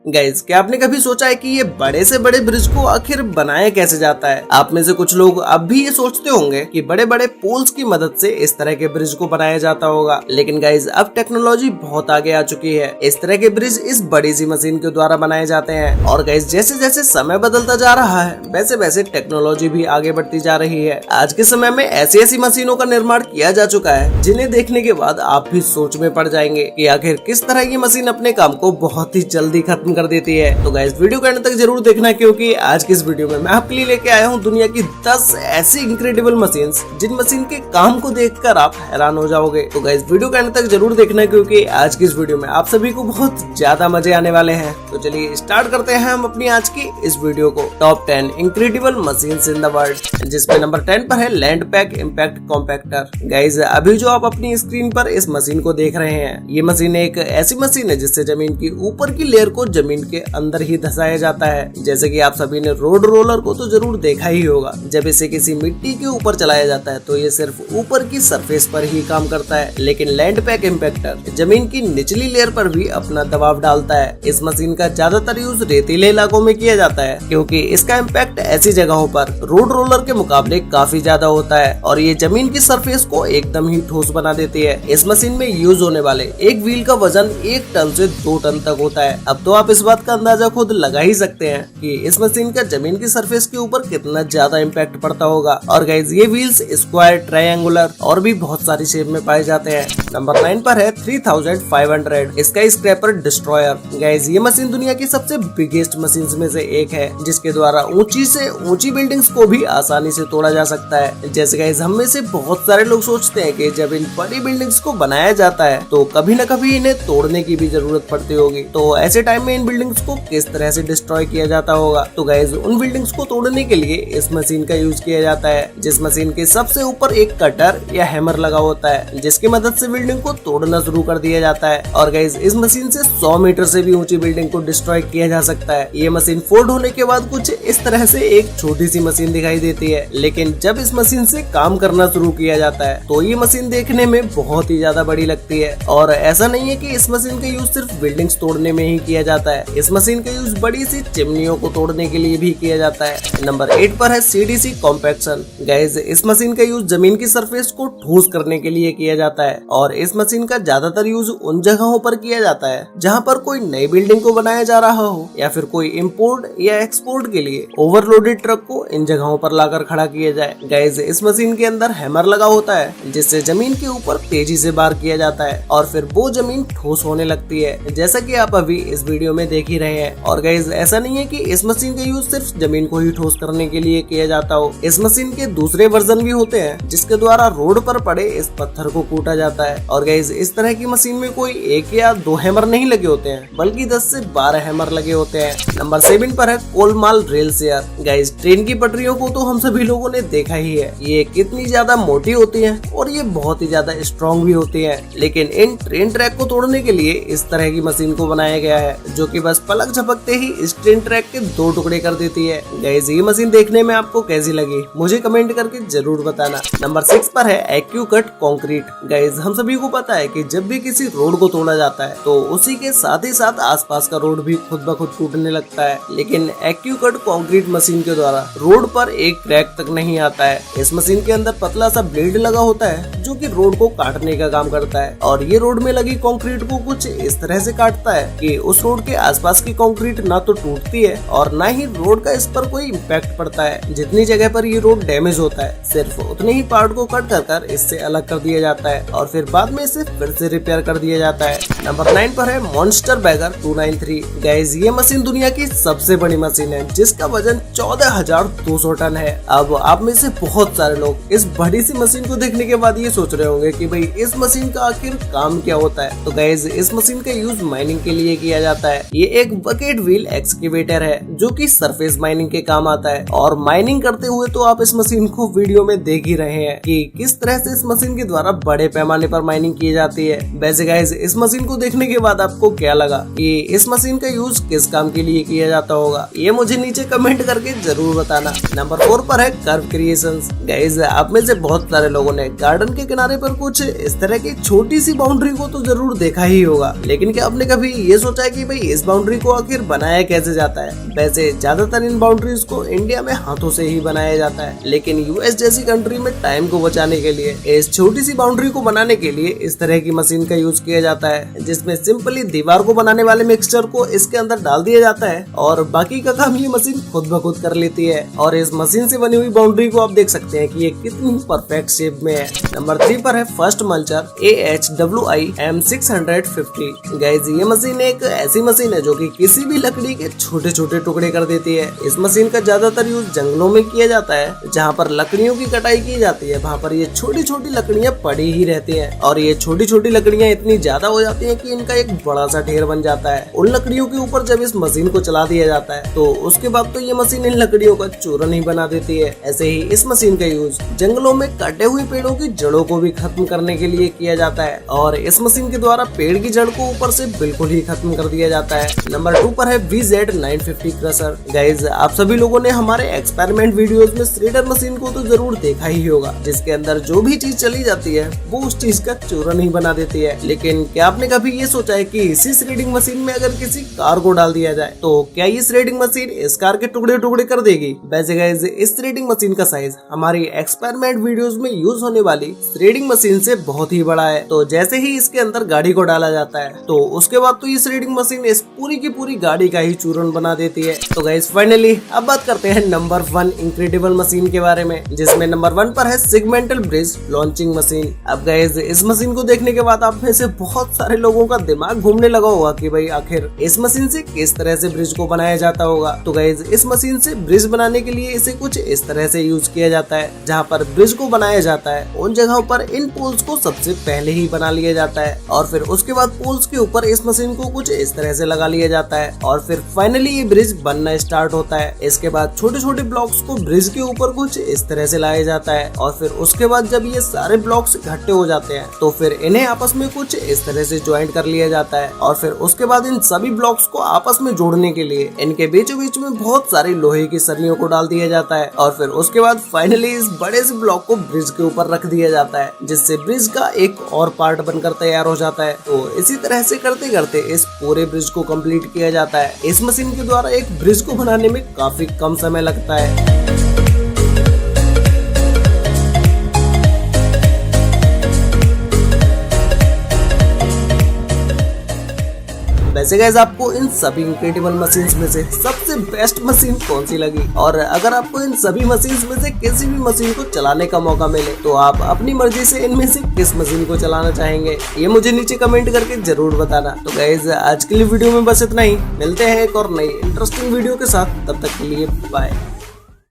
Guys, क्या आपने कभी सोचा है कि ये बड़े से बड़े ब्रिज को आखिर बनाया कैसे जाता है? आप में से कुछ लोग अब भी ये सोचते होंगे कि बड़े बड़े पोल्स की मदद से इस तरह के ब्रिज को बनाया जाता होगा, लेकिन गाइस अब टेक्नोलॉजी बहुत आगे आ चुकी है। इस तरह के ब्रिज इस बड़ी सी मशीन के द्वारा बनाए जाते हैं। और गाइस जैसे जैसे समय बदलता जा रहा है वैसे वैसे टेक्नोलॉजी भी आगे बढ़ती जा रही है। आज के समय में ऐसी ऐसी मशीनों का निर्माण किया जा चुका है जिन्हें देखने के बाद आप भी सोच में पड़ जाएंगे कि आखिर किस तरह की मशीन अपने काम को बहुत ही जल्दी खत्म कर देती है। तो गाइस वीडियो के अंत तक जरूर देखना, क्योंकि आज की इस वीडियो में मैं आपके लिए लेके आया हूँ दुनिया की 10 ऐसी इनक्रेडिबल मशीन्स जिन मशीन के काम को देखकर आप हैरान हो जाओगे। तो गाइस वीडियो के अंत तक जरूर देखना, क्योंकि आज की इस वीडियो में आप सभी को बहुत ज्यादा मजे आने वाले हैं। तो चलिए स्टार्ट करते हैं हम अपनी आज की इस वीडियो को। Top 10 incredible machines in the world, जिसमें नंबर 10 पर है land pack impact compactor. Guys अभी जो आप अपनी स्क्रीन पर इस मशीन को देख रहे हैं, ये मशीन एक ऐसी मशीन है जिससे जमीन की ऊपर की लेयर को जमीन के अंदर ही धसाया जाता है। जैसे कि आप सभी ने रोड रोलर को तो जरूर देखा ही होगा। जब इसे किसी मिट्टी के ऊपर चलाया जाता है तो ये सिर्फ ऊपर की सरफेस पर ही काम करता है, लेकिन लैंड पैक इम्पैक्टर जमीन की निचली लेयर पर भी अपना दबाव डालता है। इस मशीन का ज्यादातर यूज रेतीले इलाकों में किया जाता है, क्योंकि इसका इम्पैक्ट ऐसी जगहों पर रोड रोलर के मुकाबले काफी ज्यादा होता है और ये जमीन की सरफेस को एकदम ही ठोस बना देती है। इस मशीन में यूज होने वाले एक व्हील का वजन 1 टन से 2 टन तक होता है। अब तो आप इस बात का अंदाजा खुद लगा ही सकते हैं कि इस मशीन का जमीन की सरफेस के ऊपर कितना ज्यादा इम्पैक्ट पड़ता होगा। और गाइस ये व्हील्स स्क्वायर, ट्रायंगुलर और भी बहुत सारी शेप में पाए जाते हैं। नंबर 9 पर है 3500 स्काई स्क्रैपर डिस्ट्रॉयर। गाइस ये मशीन दुनिया की सबसे बिगेस्ट मशीन में से एक है, जिसके द्वारा ऊंची से ऊंची बिल्डिंग्स को भी आसानी से तोड़ा जा सकता है। जैसे गाइस हम में से बहुत सारे लोग सोचते हैं कि जब इन बड़ी बिल्डिंग्स को बनाया जाता है तो कभी न कभी इन्हें तोड़ने की भी जरूरत पड़ती होगी। तो ऐसे टाइम में इन बिल्डिंग्स को किस तरह से डिस्ट्रॉय किया जाता होगा? तो गाइस उन बिल्डिंग्स को तोड़ने के लिए इस मशीन का यूज किया जाता है, जिस मशीन के सबसे ऊपर एक कटर या हैमर लगा होता है, जिसकी मदद से बिल्डिंग को तोड़ना शुरू कर दिया जाता है। और गाइस इस मशीन से 100 मीटर से भी ऊंची बिल्डिंग को डिस्ट्रॉय किया जा सकता है। ये मशीन फोल्ड होने के बाद कुछ इस तरह से एक छोटी सी मशीन दिखाई देती है, लेकिन जब इस मशीन से काम करना शुरू किया जाता है तो ये मशीन देखने में बहुत ही ज्यादा बड़ी लगती है। और ऐसा नहीं है कि इस मशीन का यूज सिर्फ बिल्डिंग्स तोड़ने में ही किया जाता है, इस मशीन का यूज बड़ी सी चिमनियों को तोड़ने के लिए भी किया जाता है। नंबर 8 पर है सीडीसी कॉम्पैक्शन। गाइस इस मशीन का यूज जमीन की सरफेस को ठोस करने के लिए किया जाता है, और इस मशीन का ज्यादातर यूज उन जगहों पर किया जाता है जहां पर कोई नई बिल्डिंग को बनाया जा रहा हो, या फिर कोई इंपोर्ट या एक्सपोर्ट के लिए ओवरलोडेड ट्रक को इन जगहों पर लाकर खड़ा किया जाए। गाइस इस मशीन के अंदर हैमर लगा होता है, जिससे जमीन के ऊपर तेजी से बार किया जाता है और फिर वो जमीन ठोस होने लगती है, जैसा कि आप अभी इस वीडियो में देख ही रहे हैं। और गाइस ऐसा नहीं है कि इस मशीन का यूज सिर्फ जमीन को ही ठोस करने के लिए किया जाता हो। इस मशीन के दूसरे वर्जन भी होते हैं जिसके द्वारा रोड पर पड़े इस पत्थर को कूटा जाता है। और गाइस इस तरह की मशीन में कोई 1 या 2 हैमर नहीं लगे होते हैं, बल्कि 10 से 12 हैमर लगे होते हैं। नंबर 7 पर है कोलमाल रेल शेयर। गाइस ट्रेन की पटरियों को तो हम सभी लोगों ने देखा ही है, ये कितनी ज्यादा मोटी होती है और ये बहुत ही ज्यादा स्ट्रॉन्ग भी होती है। लेकिन इन ट्रेन ट्रैक को तोड़ने के लिए इस तरह की मशीन को बनाया गया है, जो कि बस पलक झपकते ही इस ट्रेन ट्रैक के 2 टुकड़े कर देती है। गाइस ये मशीन देखने में आपको कैसी लगी मुझे कमेंट करके जरूर बताना। नंबर 6 पर है एक्यू कट कंक्रीट। गाइस हम सभी को पता है कि जब भी किसी रोड को तोड़ा जाता है तो उसी के साथ ही साथ आसपास का रोड भी खुद ब खुद टूटने लगता है, लेकिन एक्यू कट कंक्रीट मशीन के द्वारा रोड पर एक क्रैक तक नहीं आता है। इस मशीन के अंदर पतला सा ब्लेड लगा होता है जो कि रोड को काटने का काम करता है, और ये रोड में लगी कंक्रीट को कुछ इस तरह से काटता है कि उस रोड के आसपास की कंक्रीट ना तो टूटती है और ना ही रोड का इस पर कोई इम्पैक्ट पड़ता है। जितनी जगह पर ये रोड डैमेज होता है सिर्फ उतने ही पार्ट को कट कर इससे अलग कर दिया जाता है और फिर बाद में इसे फिर से रिपेयर कर दिया जाता है। नंबर 9 पर है मॉन्स्टर बैगर 293। गाइस ये मशीन दुनिया की सबसे बड़ी मशीन है, जिसका वजन 14,200 टन है। अब आप में से बहुत सारे लोग इस बड़ी सी मशीन को देखने के बाद ये सोच रहे होंगे कि भाई इस मशीन का आखिर काम क्या होता है? तो गाइस इस मशीन का यूज माइनिंग के लिए किया जाता है। ये एक बकेट व्हील एक्सकेवेटर है जो कि सरफेस माइनिंग के काम आता है, और माइनिंग करते हुए तो आप इस मशीन को वीडियो में देख ही रहे हैं कि किस तरह से इस मशीन के द्वारा बड़े पैमाने पर माइनिंग की जाती है। वैसे गाइस इस मशीन को देखने के बाद आपको क्या लगा कि इस मशीन का यूज किस काम के लिए किया जाता होगा? ये मुझे नीचे कमेंट करके जरूर बताना। नंबर 4 पर है कर्व क्रिएशंस। गाइस आप में से बहुत सारे लोगों ने गार्डन के किनारे पर कुछ इस तरह की छोटी सी बाउंड्री को तो जरूर देखा ही होगा, लेकिन क्या आपने कभी ये सोचा है कि भाई इस बाउंड्री को आखिर बनाया कैसे जाता है। वैसे ज्यादातर इन बाउंड्रीज को इंडिया में हाथों से ही बनाया जाता है, लेकिन यूएस जैसी कंट्री में टाइम को बचाने के लिए इस छोटी सी बाउंड्री को बनाने के लिए इस तरह की मशीन का यूज किया जाता है, जिसमें सिंपली दीवार को बनाने वाले मिक्सचर को इसके अंदर डाल दिया जाता है और बाकी का काम ये मशीन खुद ब खुद कर लेती है। और इस मशीन से बनी हुई बाउंड्री को आप देख सकते हैं कि ये कितनी परफेक्ट शेप में है। नंबर 3 पर है first mulcher AHWI M650। Guys ये मशीन एक ऐसी मशीन है जो कि किसी भी लकड़ी के छोटे छोटे टुकड़े कर देती है। इस मशीन का ज्यादातर यूज जंगलों में किया जाता है, जहाँ पर लकड़ियों की कटाई की जाती है। वहाँ पर ये छोटी छोटी लकड़ियाँ पड़ी ही रहती हैं और ये छोटी छोटी लकड़ियाँ इतनी ज्यादा हो जाती हैं कि इनका एक बड़ा सा ढेर बन जाता है। उन लकड़ियों के ऊपर जब इस मशीन को चला दिया जाता है तो उसके बाद तो ये मशीन इन लकड़ियों का चूरन ही बना देती है। ऐसे ही इस मशीन का यूज जंगलों में कटे हुए पेड़ों की जड़ों को भी खत्म करने के लिए किया जाता है और इस मशीन के द्वारा पेड़ की जड़ को ऊपर से बिल्कुल ही खत्म कर दिया जाता है। नंबर 2 पर है VZ950 क्रशर। गाइज आप सभी लोगों ने हमारे एक्सपेरिमेंट वीडियोस में श्रेडर मशीन को तो जरूर देखा ही होगा, जिसके अंदर जो भी चीज चली जाती है वो उस चीज का चूरन ही बना देती है। लेकिन क्या आपने कभी ये सोचा है कि इसी श्रेडिंग मशीन में अगर किसी कार को डाल दिया जाए तो क्या ये श्रेडिंग मशीन इस कार के टुकड़े टुकड़े कर देगी? वैसे गाइस इस श्रेडिंग मशीन का साइज हमारी एक्सपेरिमेंट वीडियोस में यूज होने वाली श्रेडिंग मशीन से बहुत ही बड़ा है। तो जैसे ही इसके अंदर गाड़ी को डाला जाता है तो उसके बाद तो ये श्रेडिंग मशीन इस पूरी की पूरी गाड़ी का ही चूरन बना देती है। तो गाइस फाइनली अब बात करते हैं नंबर 1 इंक्रेडिबल मशीन के बारे में, जिसमें नंबर 1 पर है सेगमेंटल ब्रिज लॉन्चिंग मशीन। अब गाइस इस मशीन को देखने के बाद आप में से बहुत सारे लोगों का दिमाग घूमने लगा होगा कि भाई आखिर इस मशीन से किस तरह से ब्रिज को बनाया जाता होगा। तो गाइस इस मशीन से ब्रिज बनाने के लिए इसे कुछ इस तरह से यूज किया जाता है। जहाँ पर ब्रिज को बनाया जाता है उन जगहों पर इन पोल्स को सबसे पहले ही बना लिया जाता है और फिर उसके बाद पोल्स के ऊपर इस मशीन को कुछ इस तरह से लगा लिया जाता है और फिर फाइनली ये ब्रिज बनना स्टार्ट होता है। इसके बाद छोटे छोटे ब्लॉक्स को ब्रिज के ऊपर कुछ इस तरह से लाया जाता है और फिर उसके बाद जब ये सारे ब्लॉक्स इकट्ठे हो जाते हैं तो फिर इन्हें आपस में कुछ इस तरह से ज्वाइंट कर लिया जाता है और फिर उसके बाद इन सभी ब्लॉक्स को आपस में जोड़ने के लिए इनके बीचों बीच में बहुत सारी लोहे की सरियों को डाल दिया जाता है और फिर उसके बाद फाइनली इस बड़े से ब्लॉक को ब्रिज के ऊपर रख दिया जाता है, जिससे ब्रिज का एक और पार्ट बनकर तैयार हो जाता है। तो इसी तरह से करते करते इस पूरे ब्रिज को कंप्लीट किया जाता है। इस मशीन के द्वारा एक ब्रिज को बनाने में काफी कम समय लगता है। वैसे गाइस आपको इन सभी इंक्रेडिबल मशीन्स में से सबसे बेस्ट मशीन कौन सी लगी? और अगर आपको इन सभी मशीन्स में से किसी भी मशीन को चलाने का मौका मिले तो आप अपनी मर्जी से इनमें से किस मशीन को चलाना चाहेंगे, ये मुझे नीचे कमेंट करके जरूर बताना। तो गाइस आज के लिए वीडियो में बस इतना ही, मिलते हैं एक और नई इंटरेस्टिंग वीडियो के साथ, तब तक के लिए बाय।